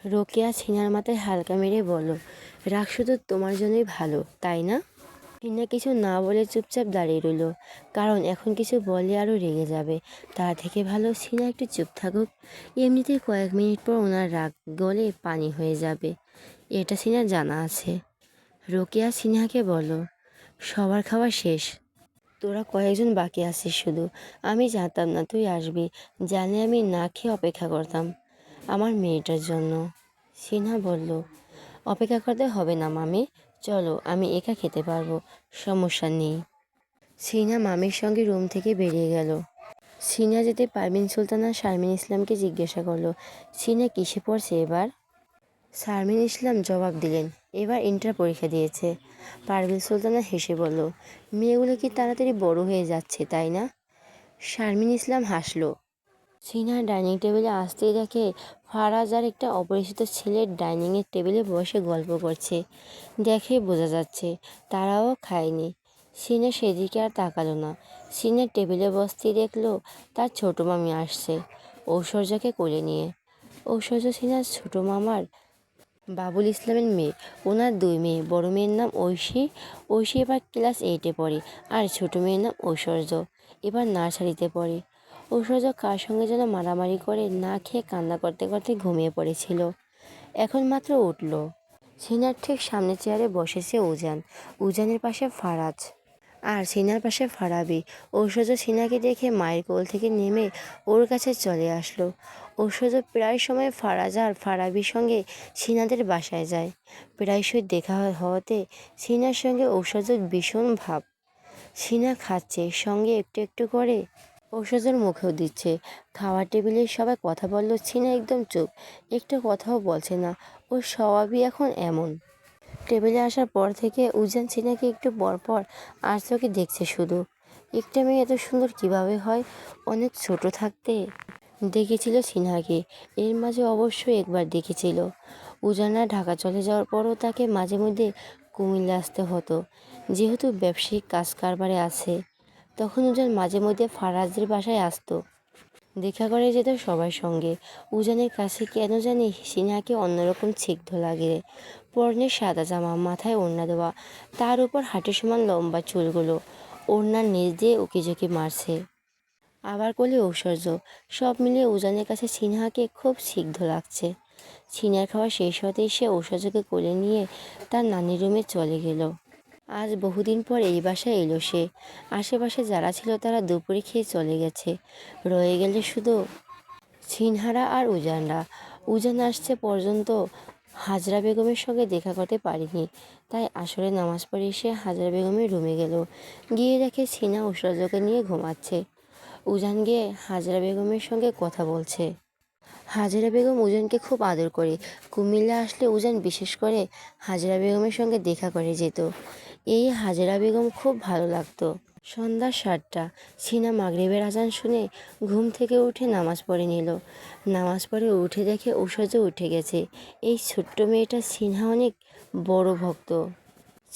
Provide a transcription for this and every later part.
রোকেয়া ছিনার মাথায় হালকা মেরে বলল, রাগ শুধু তোমার জন্যই ভালো, তাই না? ছিনা কিছু না বলে চুপচাপ দাঁড়িয়ে রইল, কারণ এখন কিছু বললে আরও রেগে যাবে। তার থেকে ভালো ছিনা একটু চুপ থাকুক। এমনিতেই কয়েক মিনিট পর ওনার রাগ গলে পানি হয়ে যাবে, এটা ছিনার জানা আছে। রোকেয়া সিনহাকে বলল, সবার খাওয়া শেষ, তোরা কয়েকজন বাকি আছিস শুধু। আমি জানতাম না তুই আসবি, জানে আমি না খেয়ে অপেক্ষা করতাম আমার মেয়েটার জন্য। সিনহা বলল, অপেক্ষা করতে হবে না মামি, চলো আমি একা খেতে পারবো, সমস্যা নেই। সিনহা মামির সঙ্গে রুম থেকে বেরিয়ে গেল। সিনহা যেতে পারভিন সুলতানা শারমিন ইসলামকে জিজ্ঞাসা করলো, সিনহা কিসে পড়ছে এবার? শারমিন ইসলাম জবাব দিলেন, এবার ইন্টার পরীক্ষা দিয়েছে। পারভিন সুলতানা হেসে বলল, মেয়েগুলো কি তাড়াতাড়ি বড় হয়ে যাচ্ছে, তাই না? শারমিন ইসলাম হাসল। সিনহা ডাইনিং টেবিলে আসতেই দেখে ফারাজ আর একটা অপরিচিত ছেলে ডাইনিংয়ের টেবিলে বসে গল্প করছে। দেখে বোঝা যাচ্ছে তারাও খায়নি। সিনহা সেদিকে আর তাকালো না। সিনহা টেবিলে বসতেই দেখলো তার ছোট মামি আসছে ঐশ্বর্যকে কোলে নিয়ে। ঐশ্বর্য সিনহার ছোট মামার বাবুল ইসলামের মেয়ে। ওনার দুই মেয়ে, বড় মেয়ের নাম ঐশী, ঐশী এবার ক্লাস 8-এ পড়ে, আর ছোট মেয়ের নাম ঐশ্বর্য, এবার নার্সারিতে পড়ে। ঐশ্বর্য কার সঙ্গে যেন মারামারি করে না খেয়ে কান্না করতে করতে ঘুমিয়ে পড়েছিল, এখন মাত্র উঠল। সিনার ঠিক সামনে চেয়ারে বসেছে উজান, উজানের পাশে ফারাজ, আর সিনার পাশে ফারাবি। ঐশ্বর্য সিনাকে দেখে মায়ের কোল থেকে নেমে ওর কাছে চলে আসলো। ঐশ্বর্য প্রায় সময় ফারাজ আর ফারাবির সঙ্গে সিনাদের বাসায় যায়। প্রায়শই দেখা হওয়াতে সিনার সঙ্গে ঐশ্বর্যর ভীষণ ভাব। সিনা খাচ্ছে, সঙ্গে একটু একটু করে ঐশ্বর্যর মুখেও দিচ্ছে। খাওয়ার টেবিলে সবাই কথা বলল, সিনা একদম চুপ, একটু কথাও বলছে না। ওর স্বভাবই এখন এমন। টেবিলে আসার পর থেকে উজান সিনাকে একটু পর আর চোখে দেখছে শুধু। একটা মেয়ে এত সুন্দর কিভাবে হয়? অনেক ছোট থাকতে দেখেছিল সিনহাকে, এর মাঝে অবশ্যই একবার দেখেছিল। উজানরা ঢাকা চলে যাওয়ার পরও তাকে মাঝে মধ্যে কুমিল্লা আসতে হতো, যেহেতু ব্যবসায়িক কাজ কারবারে আছে। তখন উজান মাঝে মধ্যে ফারাজদের বাসায় আসতো, দেখা করে যেত সবার সঙ্গে। উজানের কাছে কেন জানি সিনহাকে অন্যরকম ছিগ্ধ লাগে। পরনে সাদা জামা, মাথায় ওড়না দেওয়া, তার উপর হাঁটু সমান লম্বা চুলগুলো ওড়নার নিচ দিয়ে উকিঝুঁকি মারছে, আবার কোলে ঐশ্বর্য। সব মিলিয়ে উজানের কাছে সিনহাকে খুব সিগ্ধ লাগছে। সিনহার খাওয়া শেষ হতেই সে ঐশ্বর্যকে কোলে নিয়ে তার নানির রুমে চলে গেল। আজ বহুদিন পর এই বাসায় এলো সে। আশেপাশে যারা ছিল তারা দুপুরে খেয়ে চলে গেছে, রয়ে গেলে শুধু সিনহারা আর উজানরা। উজান আসছে পর্যন্ত হাজরা বেগমের সঙ্গে দেখা করতে পারেনি, তাই আসরে নামাজ পড়ে এসে হাজরা বেগমের রুমে গেল। গিয়ে দেখে সিনহা ঐশ্বর্যকে নিয়ে ঘুমাচ্ছে। উজান গিয়ে হাজরা বেগমের সঙ্গে কথা বলছে। হাজরা বেগম উজানকে খুব আদর করে। কুমিল্লা আসলে উজান বিশেষ করে হাজরা বেগমের সঙ্গে দেখা করে যেত। এই হাজরা বেগম খুব ভালো লাগতো। সন্ধ্যা 7টা, সিনহা মাগরিবের আজান শুনে ঘুম থেকে উঠে নামাজ পড়ে নিল। নামাজ পড়ে উঠে দেখে ঐশ্বর্য উঠে গেছে। এই ছোট্ট মেয়েটা সিনহা অনেক বড় ভক্ত।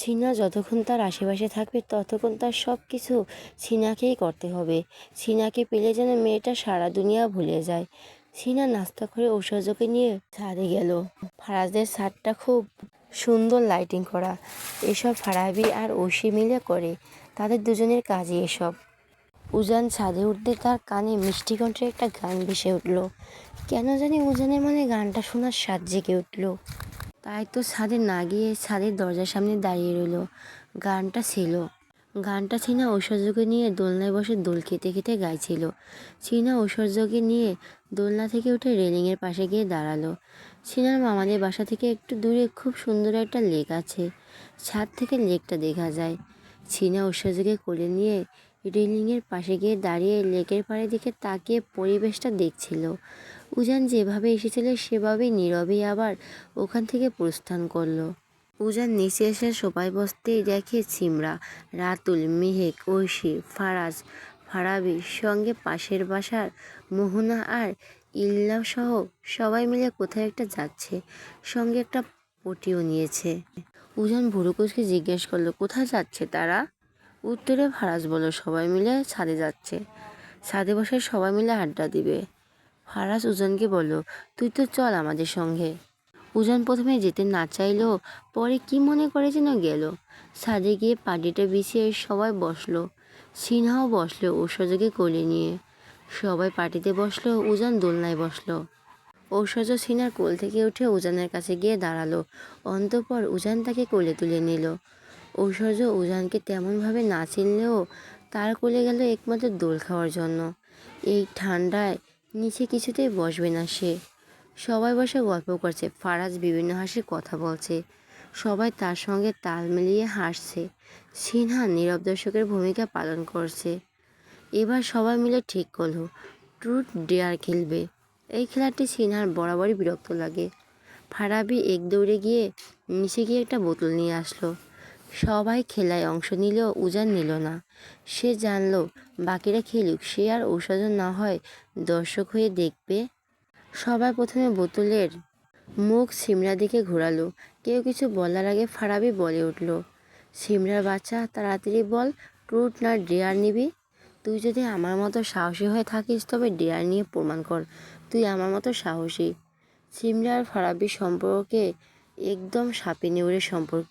সিনহা যতক্ষণ তার আশেপাশে থাকবে ততক্ষণ তার সব কিছু সিনহাকেই করতে হবে। সিনহাকে পেলে যেন মেয়েটা সারা দুনিয়া ভুলে যায়। সিনহা নাস্তা করে ঐশ্বর্যকে নিয়ে ছাদে গেল। ফারাজদের ছাদটা খুব সুন্দর লাইটিং করা, এসব ফারাবি আর ঐশী মিলে করে, তাদের দুজনের কাজই এসব। উজান ছাদে উঠতে তার কানে মিষ্টি কণ্ঠে একটা গান ভেসে উঠল। কেন জানি উজানের মনে গানটা শোনার স্বাদ জেগে উঠল। তাই তো ছাদে না গিয়ে ছাদের দরজার সামনে দাঁড়িয়ে রইল। গানটা সিনহা ঐশ্বর্যকে নিয়ে দোলনায় বসে দোল খেতে খেতে গাইছিল। সিনহা ঐশ্বর্যকে নিয়ে দোলনা থেকে উঠে রেলিংয়ের পাশে গিয়ে দাঁড়ালো। সিনহার মামাদের বাসা থেকে একটু দূরে খুব সুন্দর একটা লেক আছে, ছাদ থেকে লেকটা দেখা যায়। সিনহা ঐশ্বর্যকে কোলে নিয়ে রেলিংয়ের পাশে গিয়ে দাঁড়িয়ে লেকের পাড়ের দিকে তাকিয়ে পরিবেশটা দেখছিল। উজান যেভাবে এসেছিল সেভাবেই নীরবেই আবার ওখান থেকে প্রস্থান করলো। উজান নিচে এসে সোফায় বসতেই দেখে সিমরা, রাতুল, মেহেক, ঐশী, ফারাজ, ফারাবি, সঙ্গে পাশের বাসার মোহনা আর ইল্লা সহ সবাই মিলে কোথায় একটা যাচ্ছে, সঙ্গে একটা পটিও নিয়েছে। উজান ভুরুকুচকে জিজ্ঞেস করলো, কোথায় যাচ্ছে তারা? উত্তরে ফারাজ বলল, সবাই মিলে ছাদে যাচ্ছে, ছাদে বসে সবাই মিলে আড্ডা দিবে। ফারাজ উজানকে বলল, তুই তো চল আমাদের সঙ্গে। উজান প্রথমে যেতে না চাইলেও পরে কি মনে করে যেন গেল। ছাদে গিয়ে পাটিটা বিছিয়ে সবাই বসলো। সিনহাও বসলো ঐশ্বর্যকে কোলে নিয়ে। সবাই পাটিতে বসলো, উজান দোলনায় বসলো। ঐশ্বর্য সিনহার কোল থেকে উঠে উজানের কাছে গিয়ে দাঁড়ালো। অন্তঃপর উজান তাকে কোলে তুলে নিল। ঐশ্বর্য উজানকে তেমনভাবে না চিনলেও তার কোলে গেল একমাত্র দোল খাওয়ার জন্য। এই ঠান্ডায় নিচে কিছুতেই বসবে না সে। সবাই বসে গল্প করছে, ফারাজ বিভিন্ন হাসি কথা বলছে, সবাই তার সঙ্গে তাল মিলিয়ে হাসছে। সিনহা নীরব দর্শকের ভূমিকা পালন করছে। এবার সবাই মিলে ঠিক করলো ট্রুথ ডেয়ার খেলবে। এই খেলাটি সিনহার বরাবরই বিরক্ত লাগে। ফারাবি এক দৌড়ে গিয়ে নিচে গিয়ে একটা বোতল নিয়ে আসলো। সবাই খেলায় অংশ নিলেও উজান নিল না। সে জানলো বাকিরা খেলুক, সে আর ঔষধ না হয় দর্শক হয়ে দেখবে। সবাই প্রথমে বোতলের মুখ সিমরার দিকে ঘোরালো। কেউ কিছু বলার আগে ফারাবি বলে উঠল, সিমরার বাচ্চা, তাড়াতাড়ি বল, ট্রুথ না ডেয়ার নিবি? তুই যদি আমার মতো সাহসী হয়ে থাকিস তবে ডেয়ার নিয়ে প্রমাণ কর তুই আমার মতো সাহসী। সিমরা আর ফারাবির সম্পর্কে একদম সাপে নেউরের সম্পর্ক।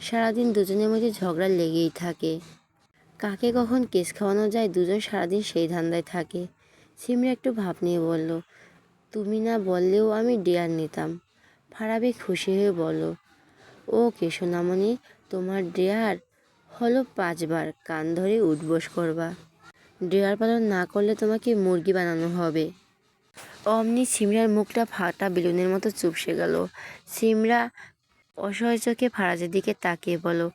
সারাদিন দুজনের মধ্যে ঝগড়া লেগেই থাকে। কাকে কখন কেস খাওয়ানো যায় দুজন সারাদিন সেই ধান্দায় থাকে। সিমরা একটু ভাব নিয়ে বলল, তুমি না বললেও আমি ডেয়ার নিতাম। ফারাবি খুশি হয়ে বলল, ওকে সোনামণি, তোমার ডেয়ার হলো 5 বার কান ধরে উঠবোস করবা। ডেয়ার পালন না করলে তোমাকে মুরগি বানানো হবে। অমনি সিমরার মুখটা ফাটা বেলুনের মতো চুপসে গেল। সিমরা অসহায় চোখে ফারাজের দিকে তাকিয়ে বলো,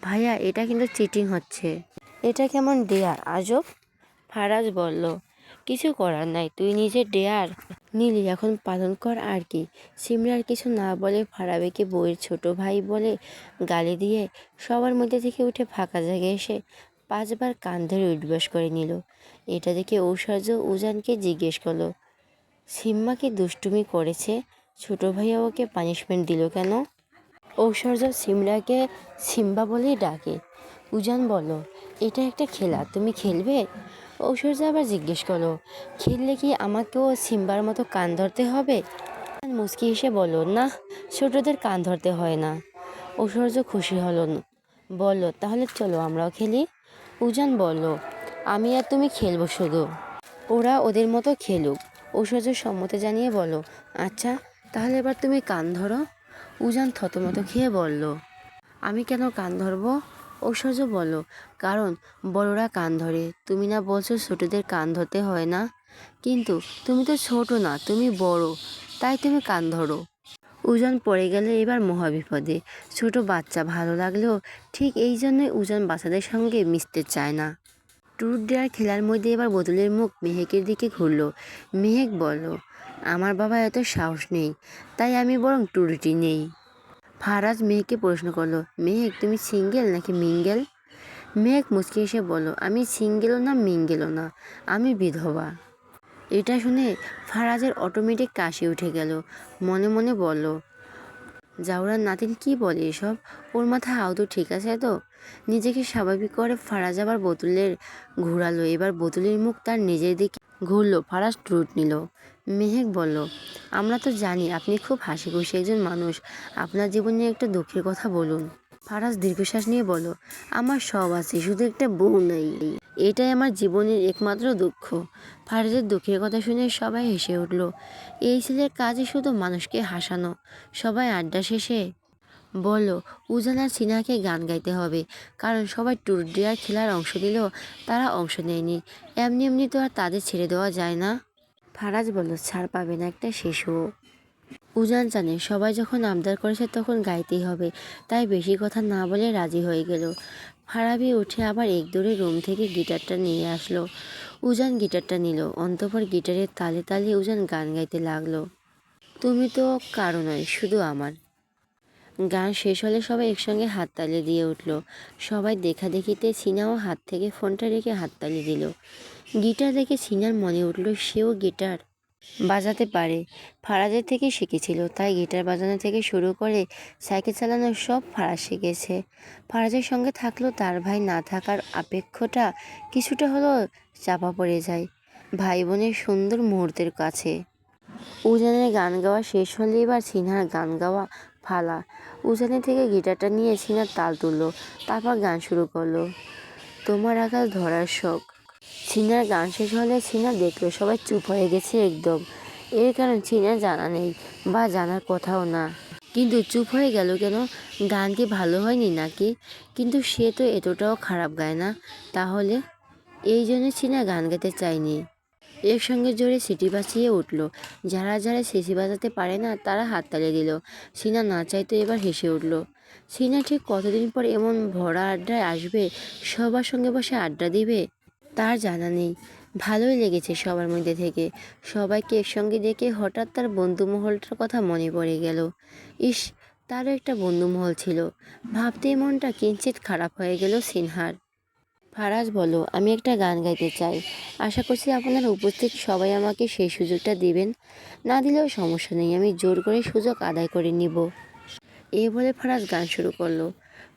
ভাইয়া এটা কিন্তু চিটিং হচ্ছে। এটা কেমন ডেয়ার আজব? ফারাজ বলল, কিছু করার নাই, তুই নিজের ডেয়ার নিলি, এখন পালন কর আর কি। সিমরার কিছু না বলে ফারাবিকে বউয়ের ছোট ভাই বলে গালি দিয়ে সবার মধ্যে থেকে উঠে ফাঁকা জায়গায় এসে 5 বার কান ধরে উঠবাস করে নিল। এটা দেখে ঐশ্বর্য উজানকে জিজ্ঞেস করলো, সিম্মা কি দুষ্টুমি করেছে? ছোট ভাইয়া ওকে পানিশমেন্ট দিল কেন? ঐশ্বর্য সিমরাকে সিম্বা বলেই ডাকে। উজান বলল, এটা একটা খেলা, তুমি খেলবে? ঐশ্বর্য আবার জিজ্ঞেস করলো, খেললে কি আমাকেও সিম্বার মতো কান ধরতে হবে? মুচকি এসে বলল, না, ছোটদের কান ধরতে হয় না। ঐশ্বর্য খুশি হলো, বলল, তাহলে চলো আমরাও খেলি। উজান বলল, আমি আর তুমি খেলবো শুধু, ওরা ওদের মতো খেলুক। ঐশ্বর্য সম্মতি জানিয়ে বলল, আচ্ছা তাহলে এবার তুমি কান ধরো। উজান থতমত খেয়ে বলল, আমি কেন কান ধরবো? ঐশ্বর্য বলল, কারণ বড়রা কান ধরে, তুমি না বলছো ছোটদের কান ধরতে হয় না? কিন্তু তুমি তো ছোট না, তুমি বড়, তাই তুমি কান ধরো। উজান পড়ে গেলে এবার মহাবিপদে। ছোট বাচ্চা ভালো লাগলেও ঠিক এই জন্যই উজান বাচ্চাদের সঙ্গে মিশতে চায় না। ট্রুথ ডেয়ার খেলার মধ্যে এবার বোতলের মুখ মেহেকের দিকে ঘুরল। মেহেক বলল, আমার বাবা এত সাহস নেই, তাই আমি বরং ট্রুটি নেই। ফারাজ মেহেককে প্রশ্ন করলো, মেহেক তুমি সিঙ্গেল নাকি মিঙ্গেল? মেহেক মুচকি এসে বলল, আমি সিঙ্গেলও না মিঙ্গেলও না, আমি বিধবা। এটা শুনে ফারাজের অটোমেটিক কাশি উঠে গেল। মনে মনে বলল, জাউরার নাতিন কি বলে এসব? ওর মাথা আদৌ ঠিক আছে তো? নিজেকে স্বাভাবিক করে ফারাজ আবার বোতলের ঘোরালো। এবার বোতলের মুখ তার নিজের দিকে ঘুরলো। ফারাজ ট্রুথ নিল। মেহেক বলল, আমরা তো জানি আপনি খুব হাসি খুশি একজন মানুষ, আপনার জীবনে একটা দুঃখের কথা বলুন। ফারাজ দীর্ঘশ্বাস নিয়ে বলল, আমার সব আছে, শুধু একটা বউ নাই, এটাই আমার জীবনের একমাত্র দুঃখ। ফারাজের দুঃখের কথা শুনে সবাই হেসে উঠল। এই ছেলের কাজই শুধু মানুষকে হাসানো। সবাই আড্ডা শেষে বলল, উজান আর সিনহাকে গান গাইতে হবে, কারণ সবাই ট্রুথ ডেয়ার খেলার অংশ নিলেও তারা অংশ নেয়নি। এমনি এমনি তো আর তাদের ছেড়ে দেওয়া যায় না। ফারাজ বলল, ছাড় পাবে না একটা শিশুও। উজান জানে সবাই যখন আবদার করেছে তখন গাইতেই হবে, তাই বেশি কথা না বলে রাজি হয়ে গেল। ফারাবি উঠে আবার এক দৌড়ে রুম থেকে গিটারটা নিয়ে আসলো। উজান গিটারটা নিল। অন্তঃপর গিটারের তালে তালে উজান গান গাইতে লাগলো, তুমি তো কারো নয়, শুধু আমার। গান শেষ হলে সবাই একসঙ্গে হাততালি দিয়ে উঠল। সবাই দেখাদেখিতে সিনাও হাত থেকে ফোনটা রেখে হাততালি দিল। গিটার দেখে সিনার মনে উঠল সেও গিটার বাজাতে পারে, ফারাজের থেকে শিখেছিল, তাই গিটার বাজানো থেকে শুরু করে সাইকেল চালানো সব ফারাজ শিখেছে। ফারাজের সঙ্গে থাকলেও তার ভাই না থাকার আপেক্ষটা কিছুটা হলেও চাপা পড়ে যায় ভাই বোনের সুন্দর মুহূর্তের কাছে। উজানের গান গাওয়া শেষ হলে এবার সিনহার গান গাওয়া ফালা। উজানের থেকে গিটারটা নিয়ে সিনহার তাল তুললো, তারপর গান শুরু করলো। তোমার আকাশ ধরার শখ। সিনহার গান শেষ হলে সিনহা দেখলো সবাই চুপ হয়ে গেছে একদম। এর কারণ সিনহার জানা নেই বা জানার কথাও না, কিন্তু চুপ হয়ে গেল কেন? গান কি ভালো হয়নি নাকি? কিন্তু সে তো এতটাও খারাপ গায় না, তাহলে? এই জন্য সিনহা গান গাইতে চায়নি। একসঙ্গে জোরে সিটি বাজিয়ে উঠল। যারা যারা সিটি বাজাতে পারে না তারা হাততালি দিল। সিনহা না চাইতো এবার হেসে উঠল। সিনহা ঠিক কতদিন পর এমন ভরা আড্ডায় আসবে, সবার সঙ্গে বসে আড্ডা দিবে, তার জানা নেই। ভালোই লেগেছে সবার মধ্যে থেকে। সবাইকে একসঙ্গে দেখে হঠাৎ তার বন্ধুমহলটার কথা মনে পড়ে গেল। ইস, তারও একটা বন্ধুমহল ছিল। ভাবতেই মনটা কিঞ্চিত খারাপ হয়ে গেল সিনহার। ফারাজ বলল, আমি একটা গান গাইতে চাই। আশা করছি আপনারা উপস্থিত সবাই আমাকে সেই সুযোগটা দিবেন। না দিলেও সমস্যা নেই, আমি জোর করে সুযোগ আদায় করে নিব। এই বলে ফারাজ গান শুরু করলো।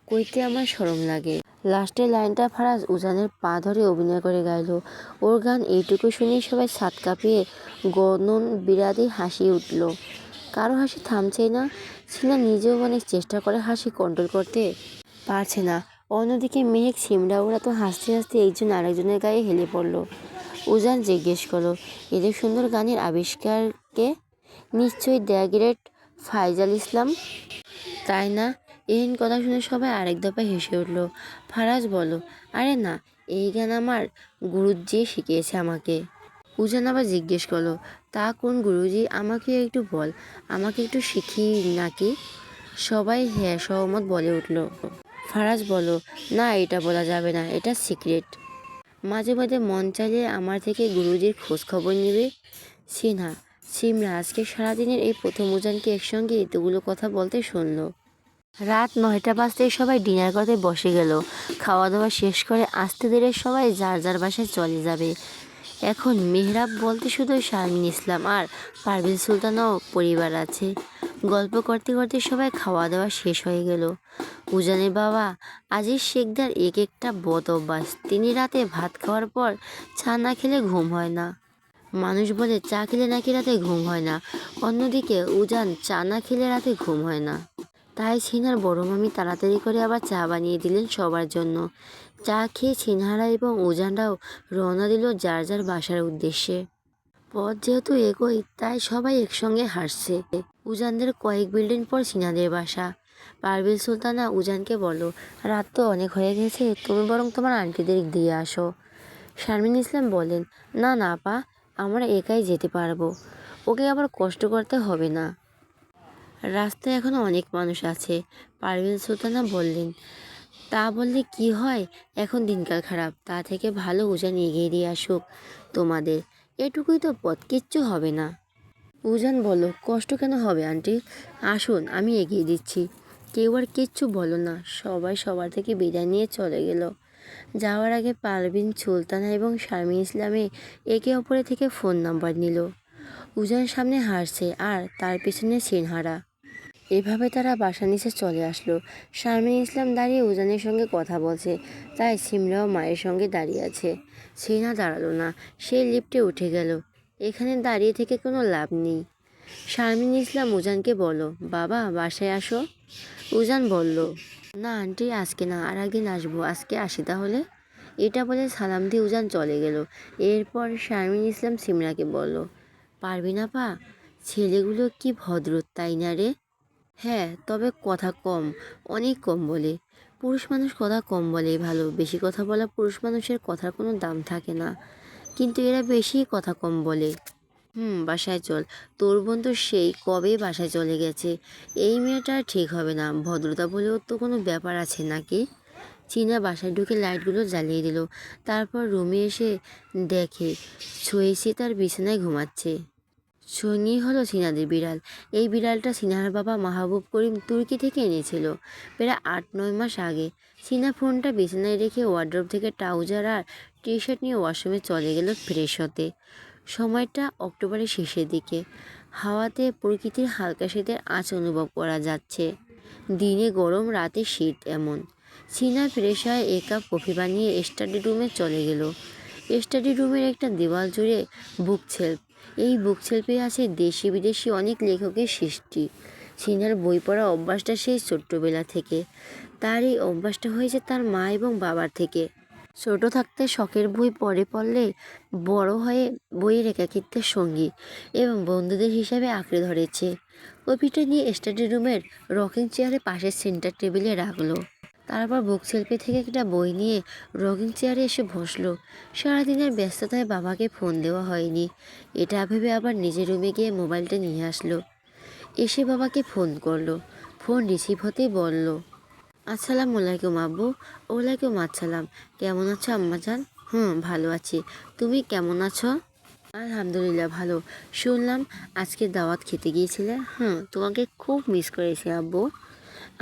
কইতে আমার শরম লাগে। লাস্টের লাইনটা ফারাজ উজানের পা ধরে অভিনয় করে গাইল। ওর গান এইটুকু শুনেই সবাই ছাদ কাঁপিয়ে গনন বিরাদি হাসি উঠল। কারো হাসি থামছেই না। সিনহা নিজেও অনেক চেষ্টা করে হাসি কন্ট্রোল করতে পারছে না। অন্যদিকে মেহেক সিমরা ওরা তো হাসতে হাসতে একজন আরেকজনের গায়ে হেলে পড়ল। উজান জিজ্ঞেস করলো, এদের সুন্দর গানের আবিষ্কারকে? নিশ্চয়ই দ্য গ্রেট ফাইজাল ইসলাম, তাই না? এই কথা শুনে সবাই আরেক দফায় হেসে উঠল। ফারাজ বলল, আরে না, এই গান আমার গুরুজি শিখিয়েছে আমাকে। উজান আবার জিজ্ঞেস করলো, তা কোন গুরুজি? আমাকে একটু বল, আমাকে একটু শিখি নাকি? সবাই হ্যাঁ সহমত বলে উঠল। ফারাজ বলল, না, এটা বলা যাবে না, এটা সিক্রেট। মাঝে মাঝে মন চাইলে আমার থেকে গুরুজির খোঁজ খবর নেবে। সিনহা, সিমরা আজকে সারাদিনের এই প্রথম উজানকে একসঙ্গে এতগুলো কথা বলতে শুনলো। রাত 9টা বাজতেই সবাই ডিনার করতে বসে গেল। খাওয়া দাওয়া শেষ করে আস্তে ধীরে সবাই যার যার বাসায় চলে যাবে। এখন মেহরাব বলতে শুধু শারমিন ইসলাম আর পারভেজ সুলতানও পরিবার আছে। গল্প করতে করতে সবাই খাওয়া দাওয়া শেষ হয়ে গেল। উজানের বাবা আজিজ শেখদার এক একটা বদ অভ্যাস। তিনি রাতে ভাত খাওয়ার পর চা না খেলে ঘুম হয় না। মানুষ বলে চা খেলে নাকি রাতে ঘুম হয় না। অন্যদিকে উজান চা না খেলে রাতে ঘুম হয় না। তাই সিনহার বড় মামি তাড়াতাড়ি করে আবার চা বানিয়ে দিলেন সবার জন্য। চা খেয়ে সিনহারা এবং উজানরাও রওনা দিল যার যার বাসার উদ্দেশ্যে। পথ যেহেতু এগোই তাই সবাই একসঙ্গে হাসছে। উজানদের কয়েক বিল্ডিং পর সিনহাদের বাসা। পারভেজ সুলতানা উজানকে বলল, রাত তো অনেক হয়ে গেছে, তুমি বরং তোমার আন্টিদের দিয়ে আসো। শারমিন ইসলাম বলেন, না না আপা, আমরা একাই যেতে পারবো, ওকে আবার কষ্ট করতে হবে না। রাস্তায় এখনো অনেক মানুষ আছে। পারভেজ সুলতানা বললেন, তা বললে কি হয়, এখন দিনকাল খারাপ, তা থেকে ভালো উজান এগিয়ে দিয়ে আসুক তোমাদের। এটুকুই তো পথ, কিচ্ছু হবে না। উজান বলল, কষ্ট কেন হবে আন্টি, আসুন আমি এগিয়ে দিচ্ছি। কেউ আর কিচ্ছু বলো না। সবাই সবার থেকে বিদায় নিয়ে চলে গেল। যাওয়ার আগে পারভিন সুলতানা এবং শারমিন ইসলামে একে অপরের থেকে ফোন নাম্বার নিল। উজান সামনে হাসছে আর তার পিছনে সিনহারা। এভাবে তারা বাসার নিচে চলে আসলো। শারমিন ইসলাম দাঁড়িয়ে উজানের সঙ্গে কথা বলছে, তাই সিমরাও মায়ের সঙ্গে দাঁড়িয়ে আছে। সিনহা দাঁড়ালো না, সে লিফটে উঠে গেল। এখানে দাঁড়িয়ে থেকে কোনো লাভ নেই। শারমিন ইসলাম উজানকে বলল, বাবা বাসায় আসো। উজান বলল, না আন্টি, আজকে না, আর একদিন আসবো, আজকে আসি তাহলে। এটা বলে সালাম দিয়ে উজান চলে গেল। এরপর শারমিন ইসলাম সিমরাকে বলল, পারবিন আপা, ছেলেগুলো কি ভদ্র তাই না রে? হ্যাঁ, তবে কথা কম, অনেক কম বলে। পুরুষ মানুষ কথা কম বলেই ভালো। বেশি কথা বলা পুরুষ মানুষের কথার কোনো দাম থাকে না, কিন্তু এরা বেশি কথা কম বলে। বাসায় চল, তোর বোন তো সেই কবে বাসায় চলে গেছে। এই মেয়েটা ঠিক হবে না, ভদ্রতা বলেও তো কোনো ব্যাপার আছে নাকি? চীনা বাসায় ঢুকে লাইটগুলো জ্বালিয়ে দিল। তারপর রুমে এসে দেখে ছুঁয়েছি তার বিছানায় ঘুমাচ্ছে। সঙ্গী হলো সিনাদের বিড়াল। এই বিড়ালটা সিনহার বাবা মাহবুব করিম তুর্কি থেকে এনেছিল প্রায় 8-9 মাস আগে। সিনহা ফোনটা বিছানায় রেখে ওয়ার্ড্রোব থেকে ট্রাউজার আর টি শার্ট নিয়ে ওয়াশরুমে চলে গেল ফ্রেশ হতে। সময়টা অক্টোবরের শেষের দিকে। হাওয়াতে প্রকৃতির হালকা শীতের আঁচ অনুভব করা যাচ্ছে। দিনে গরম, রাতে শীত এমন। সিনহা ফ্রেশ হয়ে 1 কাপ কফি বানিয়ে স্টাডি রুমে চলে গেল। স্টাডি রুমের একটা দেওয়াল জুড়ে বুক শেলফ। এই বুক শেলফে আছে দেশি বিদেশি অনেক লেখকের সৃষ্টি। সিনহার বই পড়া অভ্যাসটা সেই ছোট্টবেলা থেকে। তার এই অভ্যাসটা হয়েছে তার মা এবং বাবার থেকে। ছোট থাকতে শখের বই পড়লে বড় হয়ে বইয়ের একাকিত্বের সঙ্গী এবং বন্ধুদের হিসাবে আঁকড়ে ধরেছে। কপিটা নিয়ে স্টাডি রুমের রকিং চেয়ারে পাশের সেন্টার টেবিলে রাখলো। তারপর বুক শেলফে থেকে একটা বই নিয়ে রকিং চেয়ারে এসে বসলো। সারাদিনের ব্যস্ততায় বাবাকে ফোন দেওয়া হয়নি। এটা ভেবে আবার নিজের রুমে গিয়ে মোবাইলটা নিয়ে আসলো। এসে বাবাকে ফোন করলো। ফোন রিসিভ হতেই বলল, আসসালামু আলাইকুম আব্বু। ওয়ালাইকুম আসসালাম। কেমন আছো আম্মাজান? ভালো আছি। তুমি কেমন আছো? আলহামদুলিল্লাহ ভালো। শুনলাম আজকে দাওয়াত খেতে গিয়েছিলে। তোমাকে খুব মিস করেছি আব্বু।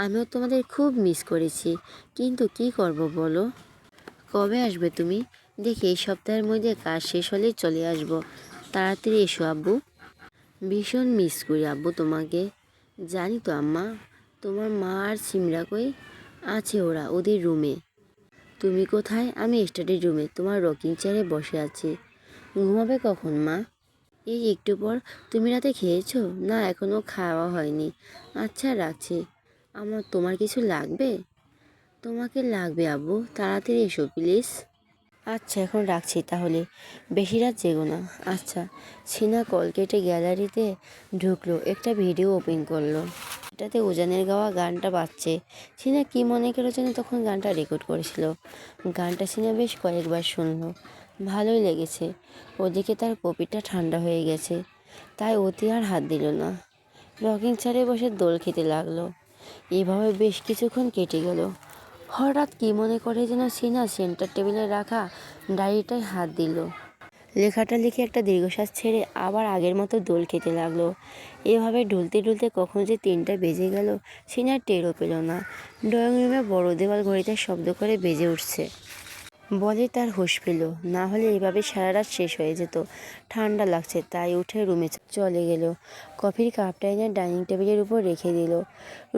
আমিও তোমাদের খুব মিস করেছি, কিন্তু কি করব বলো। কবে আসবে তুমি? দেখি এই সপ্তাহের মধ্যে কাজ শেষ হলেই চলে আসবো। তাড়াতাড়ি এসো আব্বু। ভীষণ মিস করি আব্বু তোমাকে। জানি তো আম্মা। তোমার মা আর সিমরা কই? আছে ওরা ওদের রুমে। তুমি কোথায়? আমি স্টাডি রুমে তোমার রকিং চেয়ারে বসে আছি। ঘুমাবে কখন মা? এই একটু পর। তুমি রাতে খেয়েছো? না, এখনও খাওয়া হয়নি। আচ্ছা রাখছি। তোমার কিছু লাগবে? তোমাকে লাগবে আব্বু, তাড়াতাড়ি এসো প্লিজ। আচ্ছা এখন রাখছি তাহলে, বেশি রাত জেগো না। আচ্ছা। সিনা কল কেটে গ্যালারিতে ঢুকলো, একটা ভিডিও ওপেন করলো। এটাতে উজানের গাওয়া গানটা বাজছে। সিনা কি মনে করে যেন তখন গানটা রেকর্ড করেছিল। গানটা সিনা বেশ কয়েকবার শুনলো, ভালোই লেগেছে। ওদিকে তার কপিটা ঠান্ডা হয়ে গেছে, তাই অতি আর হাত দিল না। রকিং চেয়ারে বসে দোল খেতে লাগলো। এভাবে বেশ কিছুক্ষণ কেটে গেল। হঠাৎ কি মনে করে যেন সিনা সেন্টার টেবিলে রাখা ডায়েরিটায় হাত দিল। লেখাটা লিখে একটা দীর্ঘশ্বাস ছেড়ে আবার আগের মতো দোল খেতে লাগলো। এভাবে ঢুলতে ঢুলতে কখন যে 3টা বেজে গেল সিনার টেরও পেল না। ড্রয়িং রুমে বড় দেওয়াল ঘড়িতে শব্দ করে বেজে উঠছে। বলে তার হুঁশ পেল, না হলে এভাবে সারা রাত শেষ হয়ে যেত। ঠান্ডা লাগছে তাই উঠে রুমে চলে গেল। কফির কাপটা এনে ডাইনিং টেবিলের উপর রেখে দিল।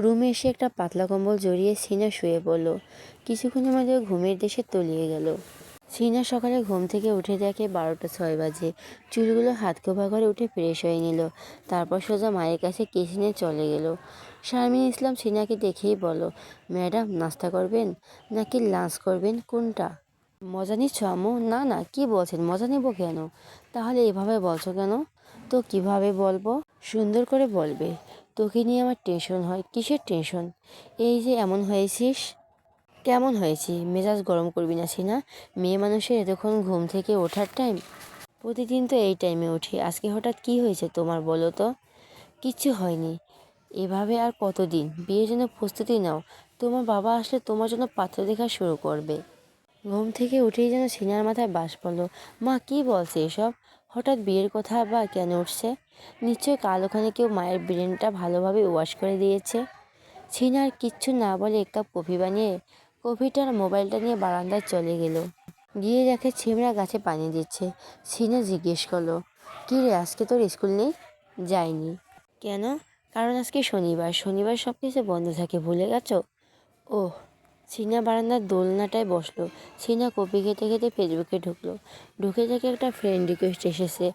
রুমে এসে একটা পাতলা কম্বল জড়িয়ে সিনা শুয়ে পড়ল। কিছুক্ষণের মধ্যে ঘুমের দেশে তলিয়ে গেল। সিনা সকালে ঘুম থেকে উঠে দেখে 12টা 6 বাজে। চুলগুলো হাত খোপা করে উঠে ফ্রেশ হয়ে নিল। তারপর সোজা মায়ের কাছে কিচেনে চলে গেল। শারমিন ইসলাম সিনাকে দেখেই বলল, ম্যাডাম নাস্তা করবেন নাকি লাঞ্চ করবেন, কোনটা? মজা নিচ্ছ আম্মু? না না, কি বলছেন, মজা নেব কেন? তাহলে এভাবে বলছো কেন? তো কিভাবে বলবো? সুন্দর করে বলবে। তোকে নিয়ে আমার টেনশন হয়। কিসের টেনশন? এই যে এমন হয়েছিস। কেমন হয়েছি? মেজাজ গরম করবি না সিনা। মেয়ে মানুষের এতক্ষণ ঘুম থেকে ওঠার টাইম? প্রতিদিন তো এই টাইমে উঠি, আজকে হঠাৎ কি হয়েছে তোমার বলো তো? কিচ্ছু হয়নি। এভাবে আর কতদিন? বিয়ের জন্য প্রস্তুতি নাও। তোমার বাবা আসলে তোমার জন্য পাত্র দেখা শুরু করবে। ঘুম থেকে উঠেই যেন সিনার মাথায় বাস পড়ল। মা কি বলছে এসব? হঠাৎ বিয়ের কথা বা কেন উঠছে? নিশ্চয় কাল ওখানে কেউ মায়ের ব্রেনটা ভালোভাবে ওয়াশ করে দিয়েছে। সিনার কিচ্ছু না বলে এক কাপ কফি বানিয়ে কফিটার মোবাইলটা নিয়ে বারান্দায় চলে গেল। গিয়ে দেখে ছিমড়া গাছে পানি দিচ্ছে। সিনা জিজ্ঞেস করলো, কী রে আজকে তোর স্কুল নেই? যাইনি। কেন? কারণ আজকে শনিবার। শনিবার সব কিছু বন্ধ থাকে, ভুলে গেছো? ওহ। সিনা বারান্দার দোলনাটায় বসলো। সিনা কপি খেতে খেতে ফেসবুকে ঢুকলো। ঢুকে দেখে একটা ফ্রেন্ড রিকোয়েস্ট এসেছে।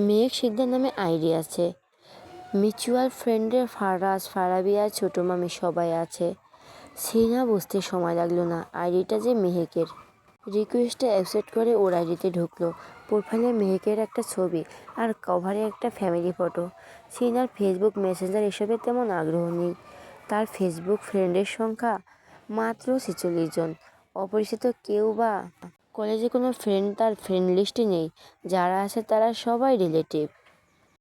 মেঘ সিদ্ধার নামে আইডি আছে। মিউচুয়াল ফ্রেন্ডের ফারাজ, ফারাবিয়া, ছোটো মামি সবাই আছে। সিনা বুঝতে সময় লাগলো না আইডিটা যে মেহেকের। রিকোয়েস্টটা অ্যাকসেপ্ট করে ওর আইডিতে ঢুকলো। প্রোফাইলে মেহেকের একটা ছবি আর কভারে একটা ফ্যামিলি ফটো। সিনার ফেসবুক মেসেঞ্জার এসবে তেমন আগ্রহ নেই। তার ফেসবুক ফ্রেন্ডের সংখ্যা মাত্র 46 জন। অপরিচিত কেউ বা কলেজে কোনো ফ্রেন্ড তার ফ্রেন্ড লিস্টে নেই। যারা আছে তারা সবাই রিলেটিভ।